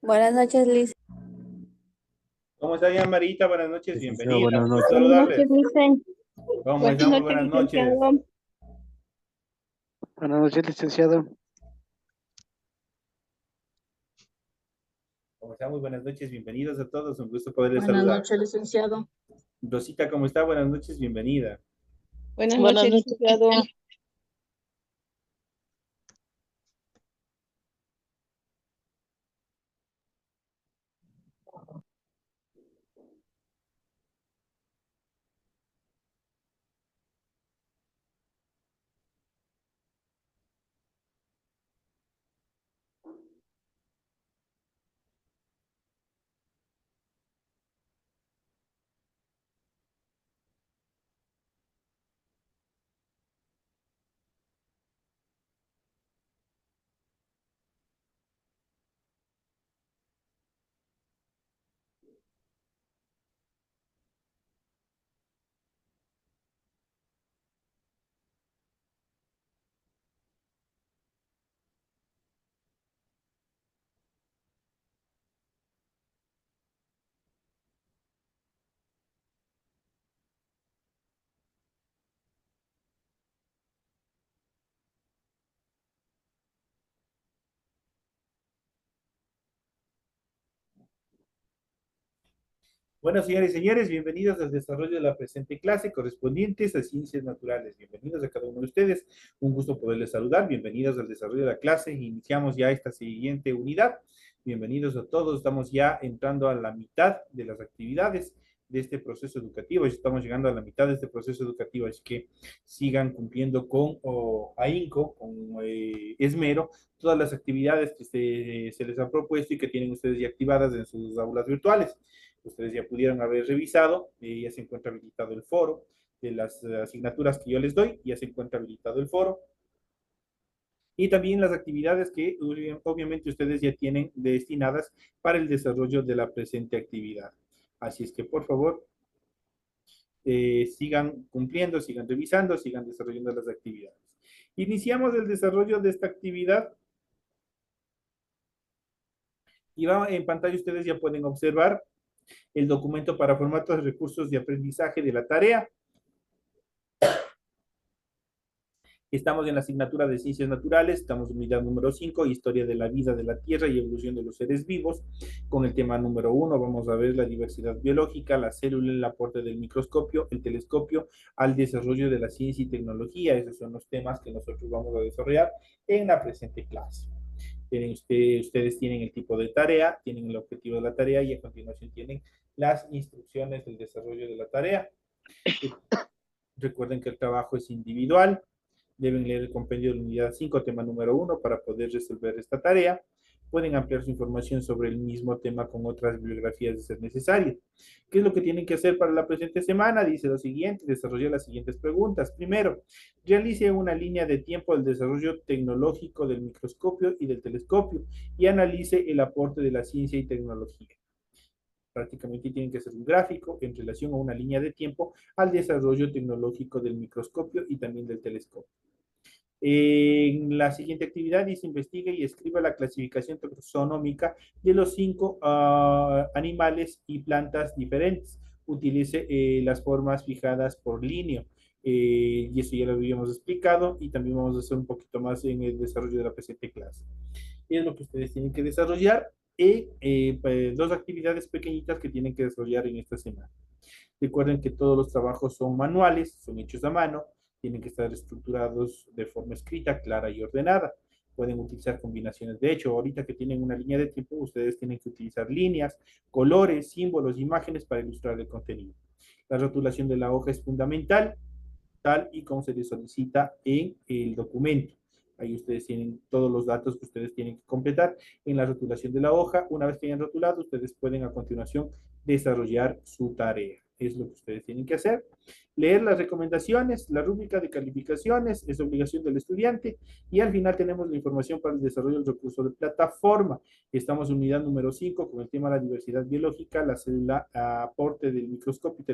Buenas noches, Liz. ¿Cómo está, ya Marita? Buenas noches, Licenciado, bienvenida. buenas Un gusto noches. Buenas saludarles. noches, Licen. ¿Cómo Buenas estamos? noches, Buenas noches. licenciado. Buenas noches, licenciado. ¿Cómo está? Muy buenas noches, bienvenidos a todos. Un gusto poderles Buenas saludar. noches, licenciado. Rosita, ¿cómo está? Buenas noches, bienvenida. Buenas Buenas noches, noches. licenciado. Bueno, señores y señores, bienvenidos al desarrollo de la presente clase correspondientes a ciencias naturales. Bienvenidos a cada uno de ustedes. Un gusto poderles saludar. Bienvenidos al desarrollo de la clase. Iniciamos ya esta siguiente unidad. Bienvenidos a todos. Estamos ya entrando a la mitad de las actividades de este proceso educativo. Estamos llegando a la mitad de este proceso educativo. Es que sigan cumpliendo con ahínco, con esmero, todas las actividades que se les han propuesto y que tienen ustedes ya activadas en sus aulas virtuales. Ustedes ya pudieron haber revisado, ya se encuentra habilitado el foro de las asignaturas que yo les doy, ya se encuentra habilitado el foro. Y también las actividades que obviamente ustedes ya tienen destinadas para el desarrollo de la presente actividad. Así es que por favor, sigan cumpliendo, sigan revisando, sigan desarrollando las actividades. Iniciamos el desarrollo de esta actividad y en pantalla ustedes ya pueden observar el documento para formatos de recursos de aprendizaje de la tarea. Estamos en la asignatura de Ciencias Naturales, estamos en unidad número 5, Historia de la vida de la Tierra y evolución de los seres vivos. Con el tema número 1 vamos a ver la diversidad biológica, la célula, el aporte del microscopio, el telescopio al desarrollo de la ciencia y tecnología. Esos son los temas que nosotros vamos a desarrollar en la presente clase. Ustedes tienen el tipo de tarea, tienen el objetivo de la tarea y a continuación tienen las instrucciones del desarrollo de la tarea. Recuerden que el trabajo es individual. Deben leer el compendio de la unidad 5, tema número 1, para poder resolver esta tarea. Pueden ampliar su información sobre el mismo tema con otras bibliografías de ser necesario. ¿Qué es lo que tienen que hacer para la presente semana? Dice lo siguiente, desarrolle las siguientes preguntas. Primero, realice una línea de tiempo del desarrollo tecnológico del microscopio y del telescopio y analice el aporte de la ciencia y tecnología. Prácticamente tienen que hacer un gráfico en relación a una línea de tiempo al desarrollo tecnológico del microscopio y también del telescopio. En la siguiente actividad dice investigue y escriba la clasificación taxonómica de los 5 animales y plantas diferentes. Utilice las formas fijadas por línea. Y eso ya lo habíamos explicado y también vamos a hacer un poquito más en el desarrollo de la presente clase. Es lo que ustedes tienen que desarrollar y dos actividades pequeñitas que tienen que desarrollar en esta semana. Recuerden que todos los trabajos son manuales, son hechos a mano, tienen que estar estructurados de forma escrita, clara y ordenada. Pueden utilizar combinaciones. De hecho, ahorita que tienen una línea de tiempo, ustedes tienen que utilizar líneas, colores, símbolos, imágenes para ilustrar el contenido. La rotulación de la hoja es fundamental, tal y como se les solicita en el documento. Ahí ustedes tienen todos los datos que ustedes tienen que completar en la rotulación de la hoja. Una vez que hayan rotulado, ustedes pueden a continuación desarrollar su tarea. es lo que ustedes tienen que hacer. Leer las recomendaciones, la rúbrica de calificaciones, es obligación del estudiante. Y al final tenemos la información para el desarrollo del recurso de plataforma. Estamos en unidad número 5 con el tema de la diversidad biológica, la célula, aporte del microscopio y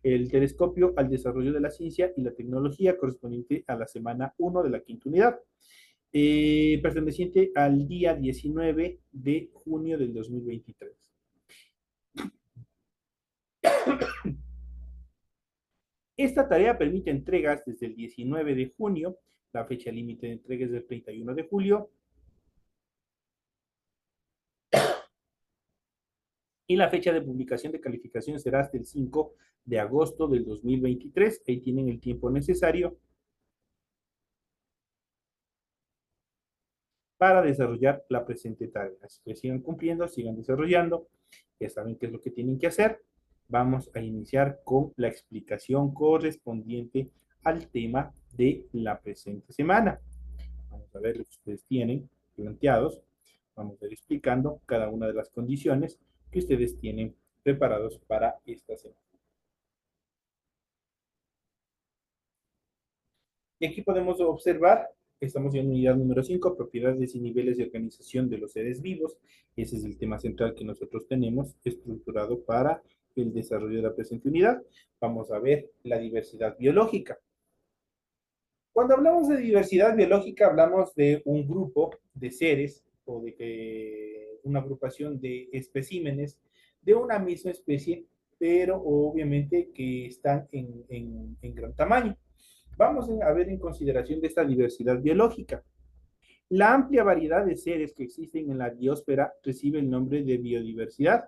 el telescopio al desarrollo de la ciencia y la tecnología correspondiente a la semana 1 de la quinta unidad, perteneciente al día 19 de junio del 2023. Esta tarea permite entregas desde el 19 de junio, la fecha límite de entrega es del 31 de julio, y la fecha de publicación de calificación será hasta el 5 de agosto del 2023. Ahí tienen el tiempo necesario para desarrollar la presente tarea. Así que sigan cumpliendo, sigan desarrollando, ya saben qué es lo que tienen que hacer. Vamos a iniciar con la explicación correspondiente al tema de la presente semana. Vamos a ver lo que ustedes tienen planteados. Vamos a ir explicando cada una de las condiciones que ustedes tienen preparados para esta semana. Y aquí podemos observar, estamos en unidad número 5, propiedades y niveles de organización de los seres vivos. Ese es el tema central que nosotros tenemos estructurado para el desarrollo de la presente unidad. Vamos a ver la diversidad biológica. Cuando hablamos de diversidad biológica, hablamos de un grupo de seres o de una agrupación de especímenes de una misma especie, pero obviamente que están en gran tamaño. Vamos a ver en consideración de esta diversidad biológica. La amplia variedad de seres que existen en la biosfera recibe el nombre de biodiversidad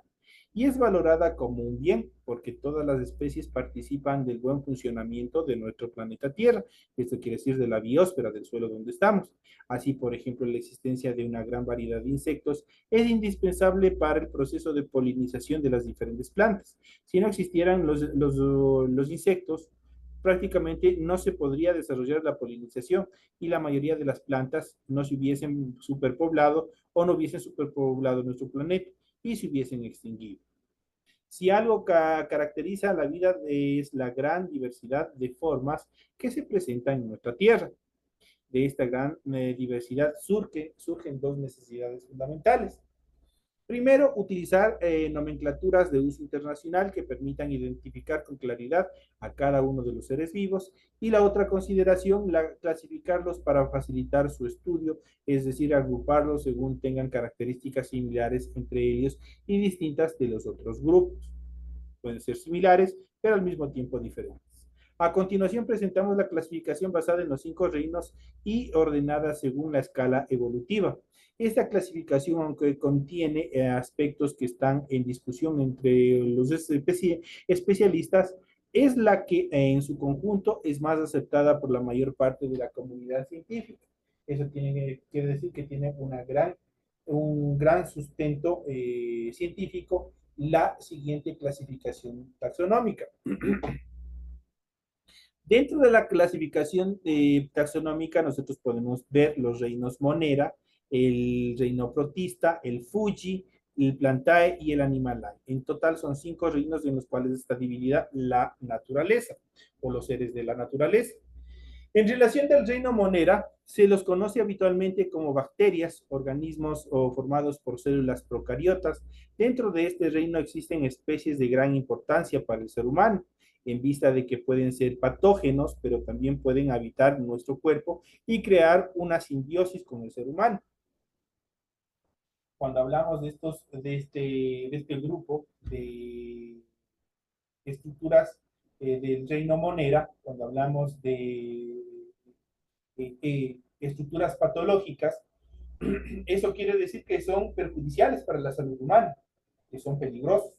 y es valorada como un bien porque todas las especies participan del buen funcionamiento de nuestro planeta Tierra. Esto quiere decir de la biosfera, del suelo donde estamos. Así, por ejemplo, la existencia de una gran variedad de insectos es indispensable para el proceso de polinización de las diferentes plantas. Si no existieran los insectos, prácticamente no se podría desarrollar la polinización y la mayoría de las plantas no se hubiesen superpoblado o no hubiesen superpoblado nuestro planeta y se hubiesen extinguido. Si algo caracteriza a la vida es la gran diversidad de formas que se presentan en nuestra Tierra. De esta gran diversidad surgen dos necesidades fundamentales. Primero, utilizar nomenclaturas de uso internacional que permitan identificar con claridad a cada uno de los seres vivos. Y la otra consideración, clasificarlos para facilitar su estudio, es decir, agruparlos según tengan características similares entre ellos y distintas de los otros grupos. Pueden ser similares, pero al mismo tiempo diferentes. A continuación presentamos la clasificación basada en los 5 reinos y ordenada según la escala evolutiva. Esta clasificación, aunque contiene aspectos que están en discusión entre los especialistas, es la que en su conjunto es más aceptada por la mayor parte de la comunidad científica. Eso quiere decir que tiene un gran sustento científico la siguiente clasificación taxonómica. Dentro de la clasificación taxonómica, nosotros podemos ver los reinos Monera, el reino Protista, el Fuji, el Plantae y el Animalae. En total son 5 reinos en los cuales está dividida la naturaleza o los seres de la naturaleza. En relación del reino Monera, se los conoce habitualmente como bacterias, organismos o formados por células procariotas. Dentro de este reino existen especies de gran importancia para el ser humano, en vista de que pueden ser patógenos, pero también pueden habitar nuestro cuerpo y crear una simbiosis con el ser humano. Cuando hablamos de este grupo de estructuras del reino Monera, cuando hablamos de estructuras patológicas, eso quiere decir que son perjudiciales para la salud humana, que son peligrosos.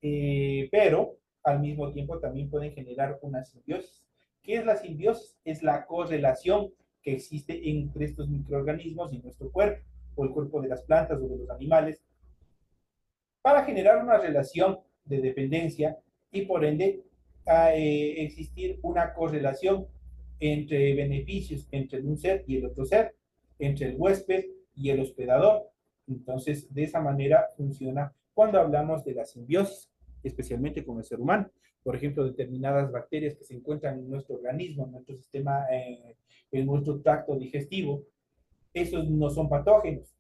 Pero al mismo tiempo también pueden generar una simbiosis. ¿Qué es la simbiosis? Es la correlación que existe entre estos microorganismos y nuestro cuerpo, o el cuerpo de las plantas o de los animales, para generar una relación de dependencia y por ende existir una correlación entre beneficios entre un ser y el otro ser, entre el huésped y el hospedador. Entonces, de esa manera funciona cuando hablamos de la simbiosis, especialmente con el ser humano. Por ejemplo, determinadas bacterias que se encuentran en nuestro organismo, en nuestro sistema, en nuestro tracto digestivo, esos no son patógenos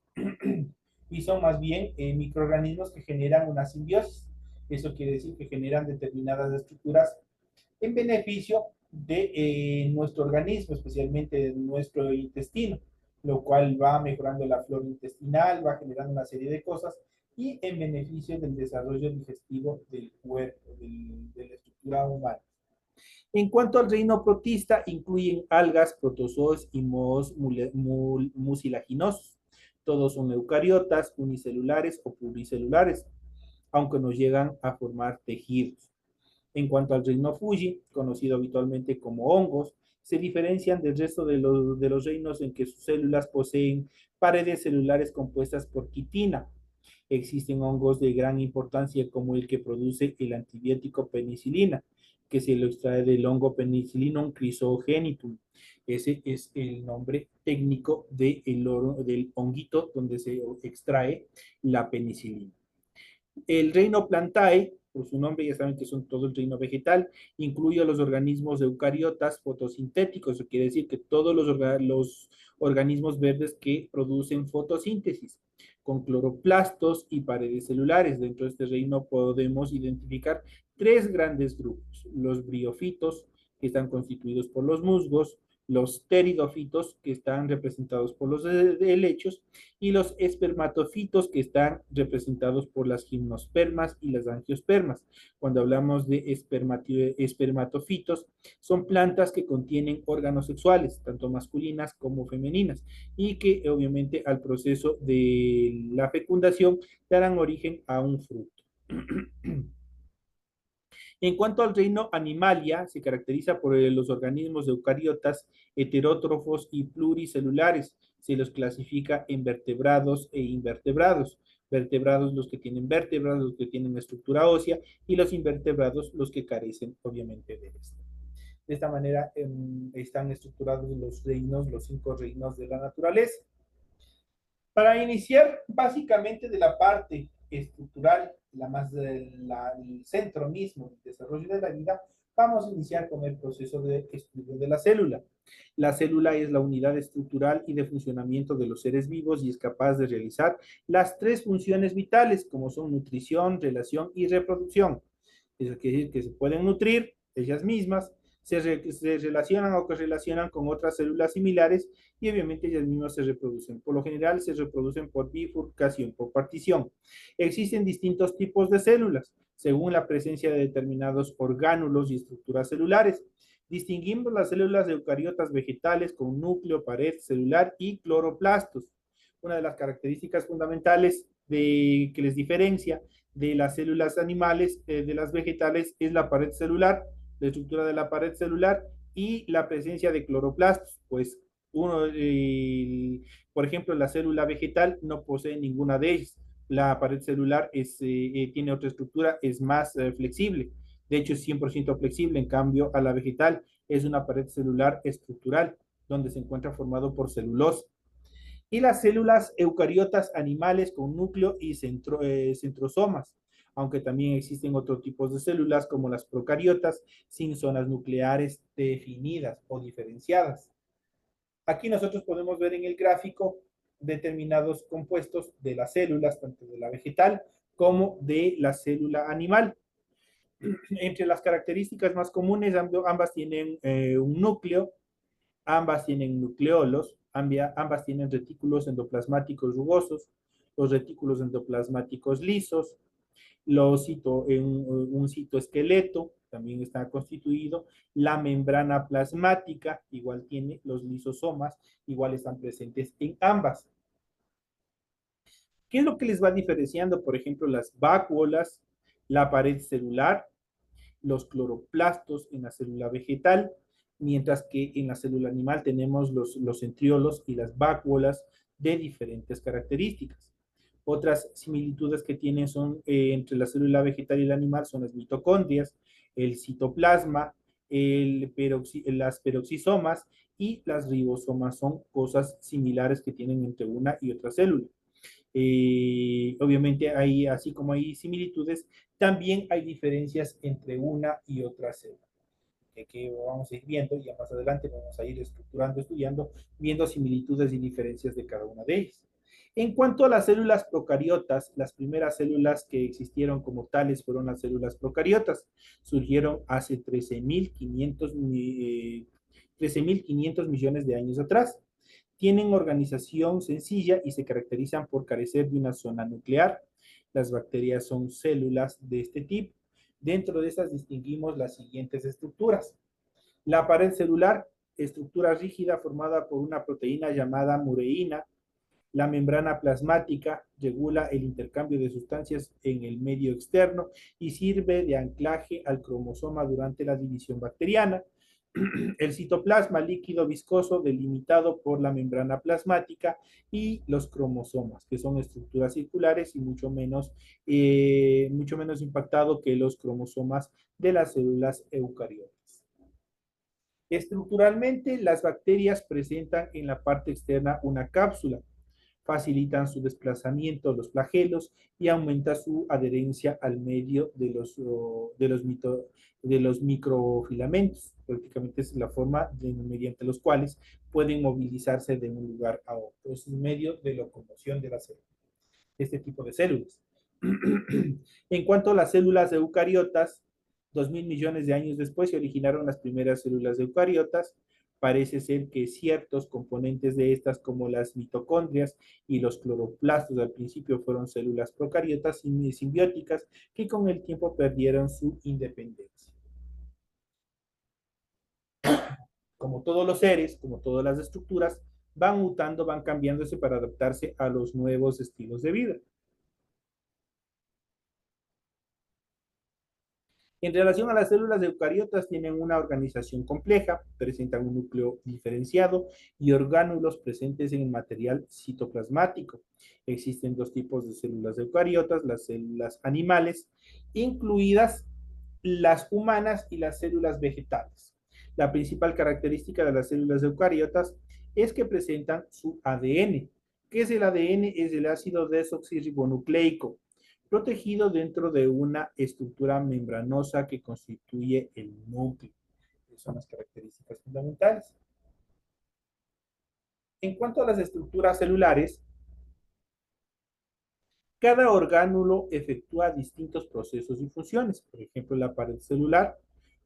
y son más bien microorganismos que generan una simbiosis. Eso quiere decir que generan determinadas estructuras en beneficio de nuestro organismo, especialmente de nuestro intestino, lo cual va mejorando la flora intestinal, va generando una serie de cosas y en beneficio del desarrollo digestivo del cuerpo, de la estructura humana. En cuanto al reino protista, incluyen algas, protozoos y mohos mucilaginosos. Todos son eucariotas, unicelulares o pluricelulares, aunque no llegan a formar tejidos. En cuanto al reino Fuji, conocido habitualmente como hongos, se diferencian del resto de los reinos en que sus células poseen paredes celulares compuestas por quitina. Existen hongos de gran importancia como el que produce el antibiótico penicilina, que se lo extrae del hongo Penicillium chrysogenitum. Ese es el nombre técnico del honguito donde se extrae la penicilina. El reino Plantae, por su nombre ya saben que son todo el reino vegetal, incluye a los organismos eucariotas fotosintéticos, eso quiere decir que todos los organismos verdes que producen fotosíntesis, con cloroplastos y paredes celulares. Dentro de este reino podemos identificar tres grandes grupos: los briofitos, que están constituidos por los musgos; los pteridofitos, que están representados por los helechos; y los espermatofitos, que están representados por las gimnospermas y las angiospermas. Cuando hablamos de espermatofitos, son plantas que contienen órganos sexuales, tanto masculinas como femeninas, y que obviamente al proceso de la fecundación darán origen a un fruto. En cuanto al reino Animalia, se caracteriza por los organismos eucariotas, heterótrofos y pluricelulares. Se los clasifica en vertebrados e invertebrados. Vertebrados los que tienen vértebras, los que tienen estructura ósea, y los invertebrados los que carecen obviamente de esto. De esta manera están estructurados los reinos, los 5 reinos de la naturaleza. Para iniciar básicamente de la parte estructural, el centro mismo del desarrollo de la vida, vamos a iniciar con el proceso de estudio de la célula. La célula es la unidad estructural y de funcionamiento de los seres vivos y es capaz de realizar las 3 funciones vitales, como son nutrición, relación y reproducción. Eso quiere decir que se pueden nutrir ellas mismas, se relacionan o correlacionan con otras células similares y obviamente ellas mismas se reproducen. Por lo general se reproducen por bifurcación, por partición. Existen distintos tipos de células según la presencia de determinados orgánulos y estructuras celulares. Distinguimos las células eucariotas vegetales con núcleo, pared celular y cloroplastos. Una de las características fundamentales que les diferencia de las células animales de las vegetales es la pared celular, la estructura de la pared celular y la presencia de cloroplastos, pues por ejemplo, la célula vegetal no posee ninguna de ellas. La pared celular tiene otra estructura, es más flexible. De hecho, es 100% flexible. En cambio, a la vegetal es una pared celular estructural, donde se encuentra formado por celulosa. Y las células eucariotas animales con núcleo y centrosomas, aunque también existen otros tipos de células como las procariotas sin zonas nucleares definidas o diferenciadas. Aquí nosotros podemos ver en el gráfico determinados compuestos de las células, tanto de la vegetal como de la célula animal. Entre las características más comunes, ambas tienen un núcleo, ambas tienen nucleolos, ambas tienen retículos endoplasmáticos rugosos, los retículos endoplasmáticos lisos, un citoesqueleto también está constituido, la membrana plasmática igual tiene, los lisosomas igual están presentes en ambas. ¿Qué es lo que les va diferenciando? Por ejemplo, las vacuolas, la pared celular, los cloroplastos en la célula vegetal, mientras que en la célula animal tenemos los centriolos y las vacuolas de diferentes características. Otras similitudes que tienen son entre la célula vegetal y el animal son las mitocondrias, el citoplasma, las peroxisomas y las ribosomas son cosas similares que tienen entre una y otra célula. Obviamente, hay, así como hay similitudes, también hay diferencias entre una y otra célula, que vamos a ir viendo, y ya más adelante vamos a ir estructurando, estudiando, viendo similitudes y diferencias de cada una de ellas. En cuanto a las células procariotas, las primeras células que existieron como tales fueron las células procariotas. Surgieron hace 13.500 millones de años atrás. Tienen organización sencilla y se caracterizan por carecer de una zona nuclear. Las bacterias son células de este tipo. Dentro de estas distinguimos las siguientes estructuras. La pared celular, estructura rígida formada por una proteína llamada mureína. La membrana plasmática regula el intercambio de sustancias en el medio externo y sirve de anclaje al cromosoma durante la división bacteriana. El citoplasma líquido viscoso delimitado por la membrana plasmática y los cromosomas, que son estructuras circulares y mucho menos impactado que los cromosomas de las células eucariotas. Estructuralmente, las bacterias presentan en la parte externa una cápsula, facilitan su desplazamiento a los flagelos y aumenta su adherencia al medio de los microfilamentos. Prácticamente es la forma mediante los cuales pueden movilizarse de un lugar a otro. Es un medio de locomoción de la célula, este tipo de células. En cuanto a las células eucariotas, 2.000 millones de años después se originaron las primeras células eucariotas. Parece ser que ciertos componentes de estas, como las mitocondrias y los cloroplastos, al principio fueron células procariotas y simbióticas que con el tiempo perdieron su independencia. Como todos los seres, como todas las estructuras, van mutando, van cambiándose para adaptarse a los nuevos estilos de vida. En relación a las células eucariotas, tienen una organización compleja, presentan un núcleo diferenciado y orgánulos presentes en el material citoplasmático. Existen dos tipos de células eucariotas, las células animales, incluidas las humanas, y las células vegetales. La principal característica de las células eucariotas es que presentan su ADN. ¿Qué es el ADN? Es el ácido desoxirribonucleico, protegido dentro de una estructura membranosa que constituye el núcleo. Esas son las características fundamentales. En cuanto a las estructuras celulares, cada orgánulo efectúa distintos procesos y funciones. Por ejemplo, la pared celular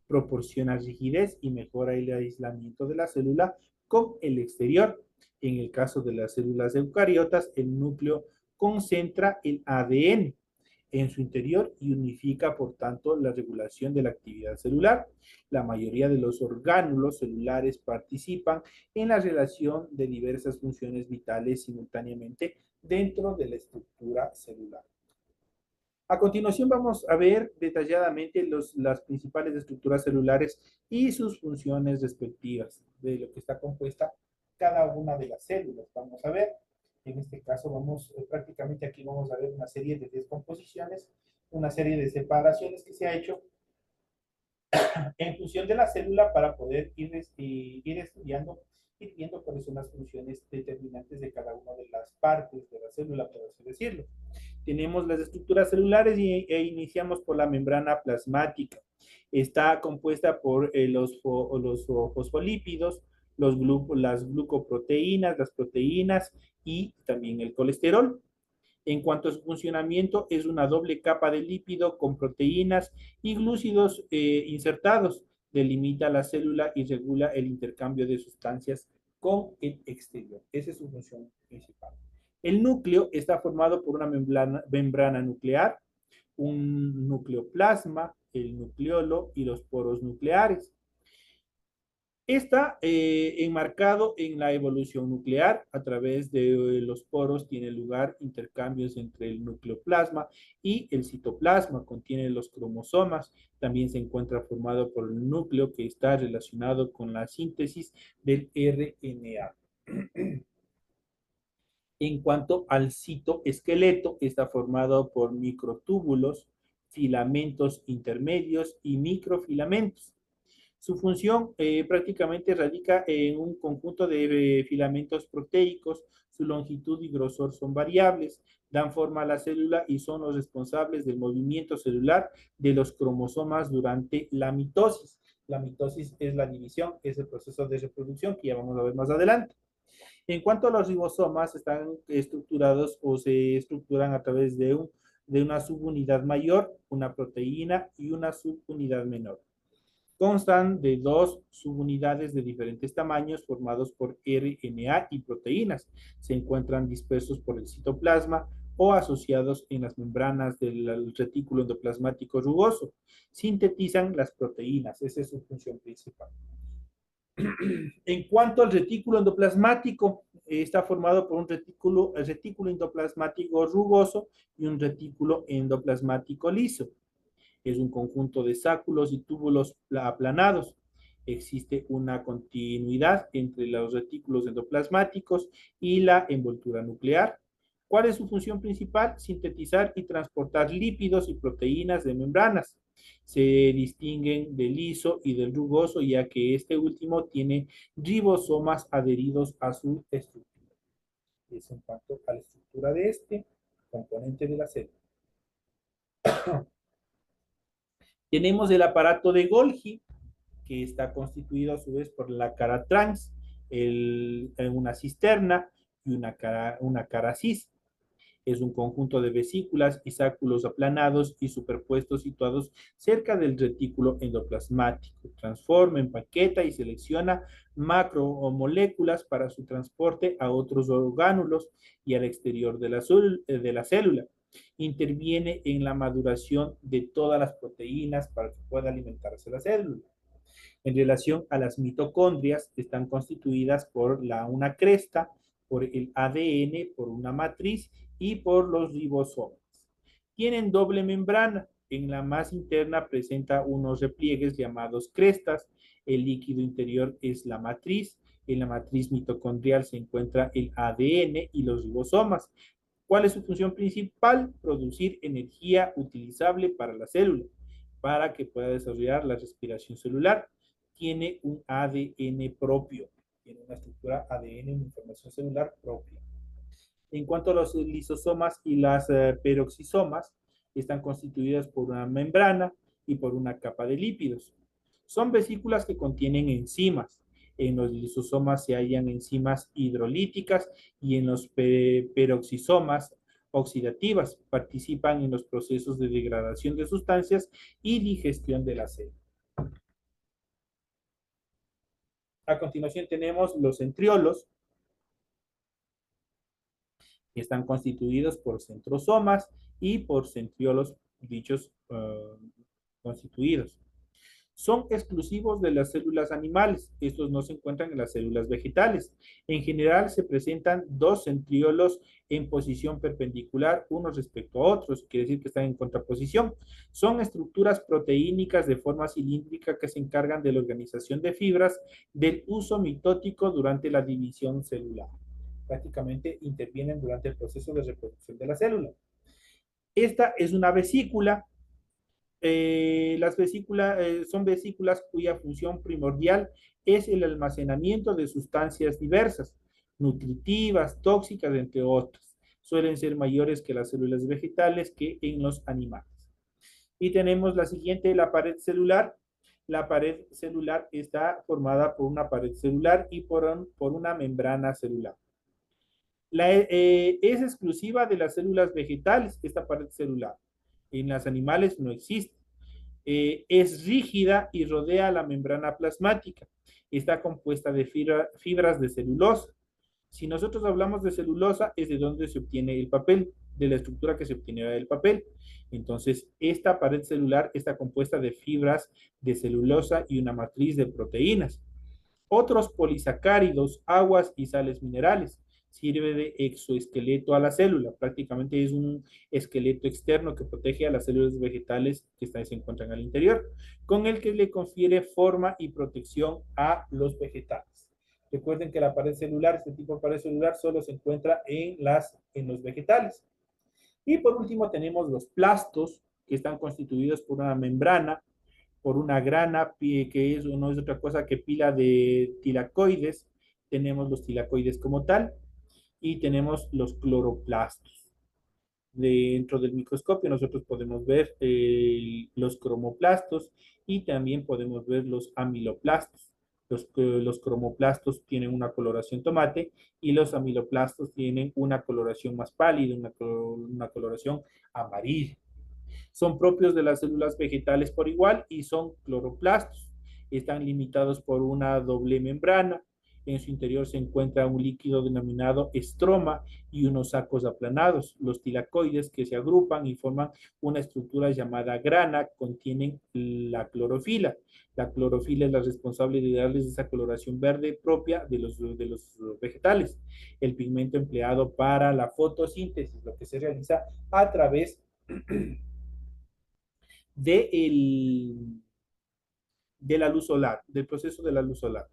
proporciona rigidez y mejora el aislamiento de la célula con el exterior. En el caso de las células eucariotas, el núcleo concentra el ADN en su interior y unifica, por tanto, la regulación de la actividad celular. La mayoría de los orgánulos celulares participan en la relación de diversas funciones vitales simultáneamente dentro de la estructura celular. A continuación vamos a ver detalladamente las principales estructuras celulares y sus funciones respectivas, de lo que está compuesta cada una de las células. Vamos a ver, en este caso prácticamente aquí vamos a ver una serie de descomposiciones, una serie de separaciones que se ha hecho en función de la célula para poder ir estudiando y viendo cuáles son las funciones determinantes de cada una de las partes de la célula, por así decirlo. Tenemos las estructuras celulares iniciamos por la membrana plasmática. Está compuesta por los fosfolípidos, las glucoproteínas, las proteínas y también el colesterol. En cuanto a su funcionamiento, es una doble capa de lípido con proteínas y glúcidos insertados. Delimita la célula y regula el intercambio de sustancias con el exterior. Esa es su función principal. El núcleo está formado por una membrana nuclear, un nucleoplasma, el nucleolo y los poros nucleares. Está enmarcado en la evolución nuclear. A través de los poros tiene lugar intercambios entre el nucleoplasma y el citoplasma. Contiene los cromosomas. También se encuentra formado por el núcleo, que está relacionado con la síntesis del RNA. En cuanto al citoesqueleto, está formado por microtúbulos, filamentos intermedios y microfilamentos. Su función prácticamente radica en un conjunto de filamentos proteicos, su longitud y grosor son variables, dan forma a la célula y son los responsables del movimiento celular de los cromosomas durante la mitosis. La mitosis es la división, es el proceso de reproducción que ya vamos a ver más adelante. En cuanto a los ribosomas, están estructurados o se estructuran a través de una subunidad mayor, una proteína y una subunidad menor. Constan de dos subunidades de diferentes tamaños formados por RNA y proteínas. Se encuentran dispersos por el citoplasma o asociados en las membranas del retículo endoplasmático rugoso. Sintetizan las proteínas, esa es su función principal. En cuanto al retículo endoplasmático, está formado por el retículo endoplasmático rugoso y un retículo endoplasmático liso. Es un conjunto de sáculos y túbulos aplanados. Existe una continuidad entre los retículos endoplasmáticos y la envoltura nuclear. ¿Cuál es su función principal? Sintetizar y transportar lípidos y proteínas de membranas. Se distinguen del liso y del rugoso, ya que este último tiene ribosomas adheridos a su estructura. Es en cuanto a la estructura de este componente de la célula. Tenemos el aparato de Golgi, que está constituido a su vez por la cara trans, una cisterna y una cara cis. Es un conjunto de vesículas y sáculos aplanados y superpuestos situados cerca del retículo endoplasmático. Transforma, empaqueta y selecciona macromoléculas para su transporte a otros orgánulos y al exterior de la célula. Interviene en la maduración de todas las proteínas para que pueda alimentarse la célula. En relación a las mitocondrias, están constituidas por una cresta, por el ADN, por una matriz y por los ribosomas. Tienen doble membrana. En la más interna presenta unos repliegues llamados crestas. El líquido interior es la matriz. En la matriz mitocondrial se encuentra el ADN y los ribosomas. ¿Cuál es su función principal? Producir energía utilizable para la célula, para que pueda desarrollar la respiración celular. Tiene un ADN propio, tiene una estructura ADN, una información celular propia. En cuanto a los lisosomas y las peroxisomas, están constituidas por una membrana y por una capa de lípidos. Son vesículas que contienen enzimas. En los lisosomas se hallan enzimas hidrolíticas y en los peroxisomas oxidativas. Participan en los procesos de degradación de sustancias y digestión de la célula. A continuación tenemos los centriolos, que están constituidos por centrosomas y por centriolos dichos constituidos. Son exclusivos de las células animales. Estos no se encuentran en las células vegetales. En general se presentan dos centriolos en posición perpendicular unos respecto a otros, quiere decir que están en contraposición. Son estructuras proteínicas de forma cilíndrica que se encargan de la organización de fibras del uso mitótico durante la división celular. Prácticamente intervienen durante el proceso de reproducción de la célula. Esta es una vesícula. Las vesículas son vesículas cuya función primordial es el almacenamiento de sustancias diversas, nutritivas, tóxicas, entre otras. Suelen ser mayores que las células vegetales que en los animales. Y tenemos la siguiente, la pared celular. La pared celular está formada por una pared celular y por una membrana celular. Es exclusiva de las células vegetales, esta pared celular. En los animales no existe. Es rígida y rodea la membrana plasmática. Está compuesta de fibras de celulosa. Si nosotros hablamos de celulosa, es de donde se obtiene el papel, de la estructura que se obtiene del papel. Entonces, esta pared celular está compuesta de fibras de celulosa y una matriz de proteínas. Otros polisacáridos, aguas y sales minerales. Sirve de exoesqueleto a la célula. Prácticamente es un esqueleto externo que protege a las células vegetales que se encuentran al interior, con el que le confiere forma y protección a los vegetales. Recuerden que la pared celular, este tipo de pared celular, solo se encuentra en los vegetales. Y por último tenemos los plastos, que están constituidos por una membrana, por una grana que no es otra cosa que pila de tilacoides. Tenemos los tilacoides como tal y tenemos los cloroplastos. Dentro del microscopio nosotros podemos ver los cromoplastos y también podemos ver los amiloplastos. Los cromoplastos tienen una coloración tomate y los amiloplastos tienen una coloración más pálida, una coloración amarilla. Son propios de las células vegetales por igual y son cloroplastos. Están limitados por una doble membrana. En su interior se encuentra un líquido denominado estroma y unos sacos aplanados. Los tilacoides que se agrupan y forman una estructura llamada grana contienen la clorofila. La clorofila es la responsable de darles esa coloración verde propia de los vegetales. El pigmento empleado para la fotosíntesis, lo que se realiza a través de, de la luz solar, del proceso de la luz solar.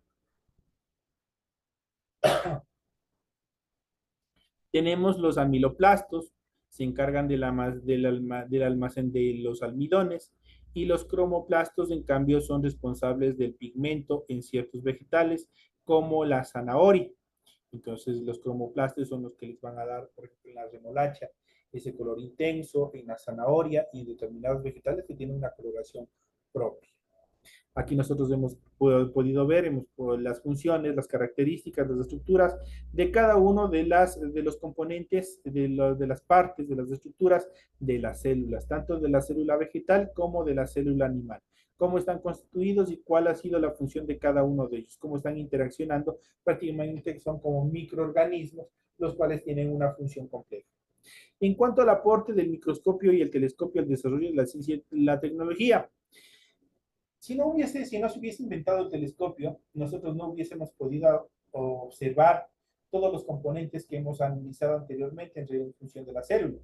Tenemos los amiloplastos, se encargan del almacén de los almidones, y los cromoplastos, en cambio, son responsables del pigmento en ciertos vegetales, como la zanahoria. Entonces, los cromoplastos son los que les van a dar, por ejemplo, en la remolacha, ese color intenso, en la zanahoria y en determinados vegetales que tienen una coloración propia. Aquí nosotros hemos podido ver las funciones, las características, las estructuras de cada uno de los componentes, de las partes, de las estructuras de las células, tanto de la célula vegetal como de la célula animal. Cómo están constituidos y cuál ha sido la función de cada uno de ellos, cómo están interaccionando, prácticamente son como microorganismos, los cuales tienen una función compleja. En cuanto al aporte del microscopio y el telescopio al desarrollo de la ciencia y la tecnología, si no se hubiese inventado el telescopio, nosotros no hubiésemos podido observar todos los componentes que hemos analizado anteriormente en función de la célula.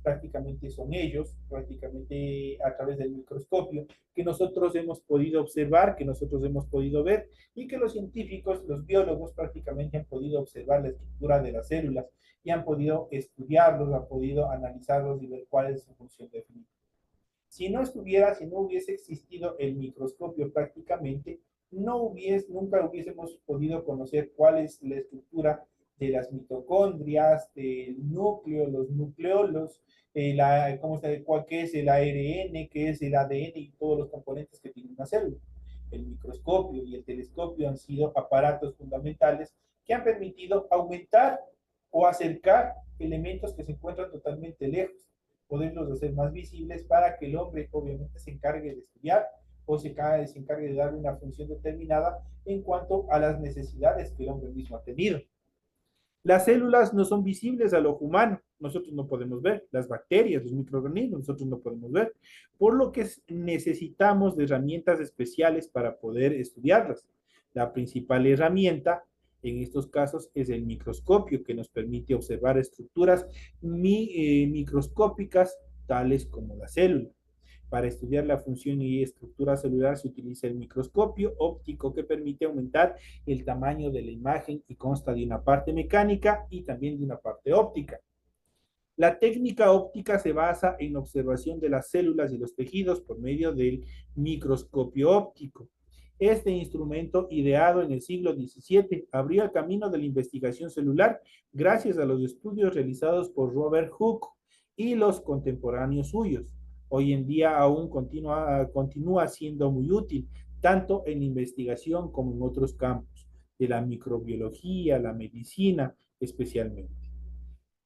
Prácticamente son ellos, prácticamente a través del microscopio, que nosotros hemos podido observar, que nosotros hemos podido ver, y que los científicos, los biólogos prácticamente han podido observar la estructura de las células y han podido estudiarlos, han podido analizarlos y ver cuál es su función definitiva. Si no hubiese existido el microscopio prácticamente, nunca hubiésemos podido conocer cuál es la estructura de las mitocondrias, del núcleo, los nucleolos, qué es el ARN, qué es el ADN y todos los componentes que tiene una célula. El microscopio y el telescopio han sido aparatos fundamentales que han permitido aumentar o acercar elementos que se encuentran totalmente lejos, poderlos hacer más visibles para que el hombre obviamente se encargue de estudiar o se encargue de dar una función determinada en cuanto a las necesidades que el hombre mismo ha tenido. Las células no son visibles al ojo humano, nosotros no podemos ver. Las bacterias, los microorganismos, nosotros no podemos ver. Por lo que necesitamos de herramientas especiales para poder estudiarlas. La principal herramienta en estos casos es el microscopio, que nos permite observar estructuras microscópicas tales como la célula. Para estudiar la función y estructura celular se utiliza el microscopio óptico, que permite aumentar el tamaño de la imagen y consta de una parte mecánica y también de una parte óptica. La técnica óptica se basa en la observación de las células y los tejidos por medio del microscopio óptico. Este instrumento, ideado en el siglo XVII, abrió el camino de la investigación celular gracias a los estudios realizados por Robert Hooke y los contemporáneos suyos. Hoy en día aún continúa siendo muy útil, tanto en investigación como en otros campos, de la microbiología, la medicina especialmente.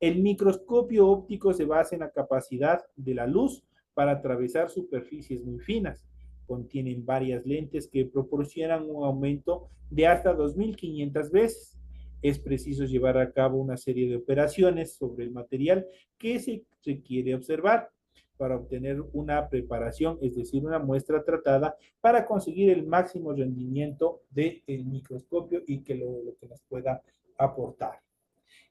El microscopio óptico se basa en la capacidad de la luz para atravesar superficies muy finas. Contienen varias lentes que proporcionan un aumento de hasta 2500 veces. Es preciso llevar a cabo una serie de operaciones sobre el material que se requiere observar para obtener una preparación, es decir, una muestra tratada, para conseguir el máximo rendimiento del microscopio y que lo que nos pueda aportar.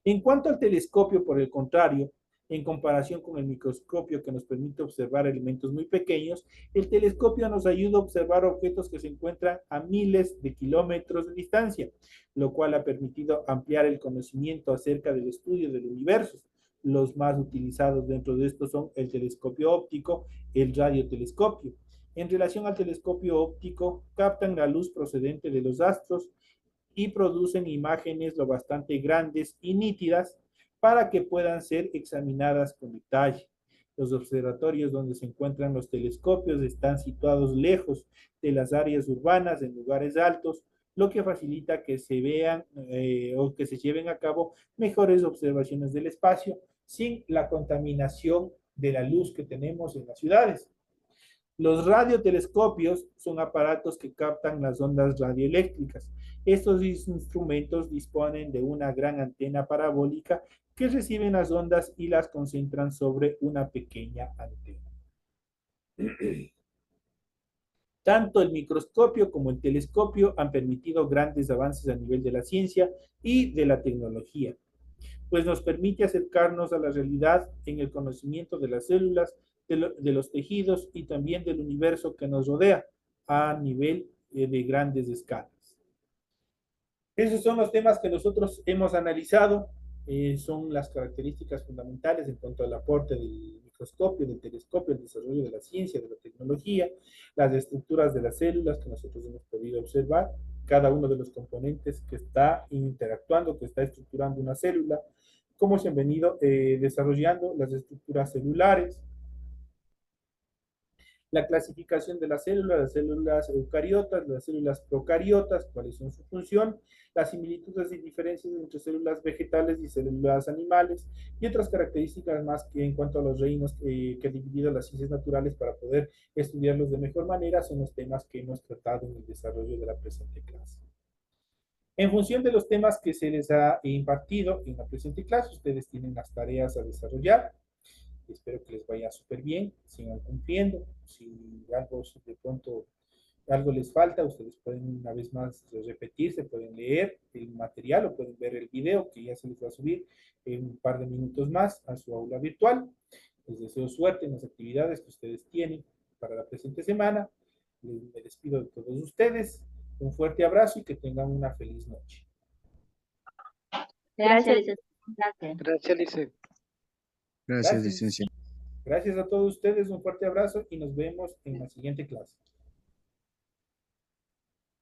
En cuanto al telescopio, por el contrario, en comparación con el microscopio, que nos permite observar elementos muy pequeños, el telescopio nos ayuda a observar objetos que se encuentran a miles de kilómetros de distancia, lo cual ha permitido ampliar el conocimiento acerca del estudio del universo. Los más utilizados dentro de estos son el telescopio óptico, el radiotelescopio. En relación al telescopio óptico, captan la luz procedente de los astros y producen imágenes lo bastante grandes y nítidas para que puedan ser examinadas con detalle. Los observatorios donde se encuentran los telescopios están situados lejos de las áreas urbanas, en lugares altos, lo que facilita que se vean o que se lleven a cabo mejores observaciones del espacio sin la contaminación de la luz que tenemos en las ciudades. Los radiotelescopios son aparatos que captan las ondas radioeléctricas. Estos instrumentos disponen de una gran antena parabólica que reciben las ondas y las concentran sobre una pequeña antena. Tanto el microscopio como el telescopio han permitido grandes avances a nivel de la ciencia y de la tecnología, pues nos permite acercarnos a la realidad en el conocimiento de las células, de los tejidos y también del universo que nos rodea a nivel de grandes escalas. Esos son los temas que nosotros hemos analizado, son las características fundamentales en cuanto al aporte del microscopio, del telescopio, el desarrollo de la ciencia, de la tecnología, las estructuras de las células que nosotros hemos podido observar, cada uno de los componentes que está interactuando, que está estructurando una célula, cómo se han venido desarrollando las estructuras celulares, la clasificación de las células eucariotas, las células procariotas, cuáles son su función, las similitudes y diferencias entre células vegetales y células animales, y otras características más que en cuanto a los reinos que ha dividido las ciencias naturales para poder estudiarlos de mejor manera, son los temas que hemos tratado en el desarrollo de la presente clase. En función de los temas que se les ha impartido en la presente clase, ustedes tienen las tareas a desarrollar. Espero que les vaya súper bien, sigan cumpliendo. Si algo de pronto algo les falta, ustedes pueden una vez más repetirse, pueden leer el material o pueden ver el video que ya se les va a subir en un par de minutos más a su aula virtual. Les deseo suerte en las actividades que ustedes tienen para la presente semana. Me despido de todos ustedes. Un fuerte abrazo y que tengan una feliz noche. Gracias, licenciado. Gracias, Lice. Gracias, Gracias. licenciado. Gracias a todos ustedes, un fuerte abrazo y nos vemos en la siguiente clase.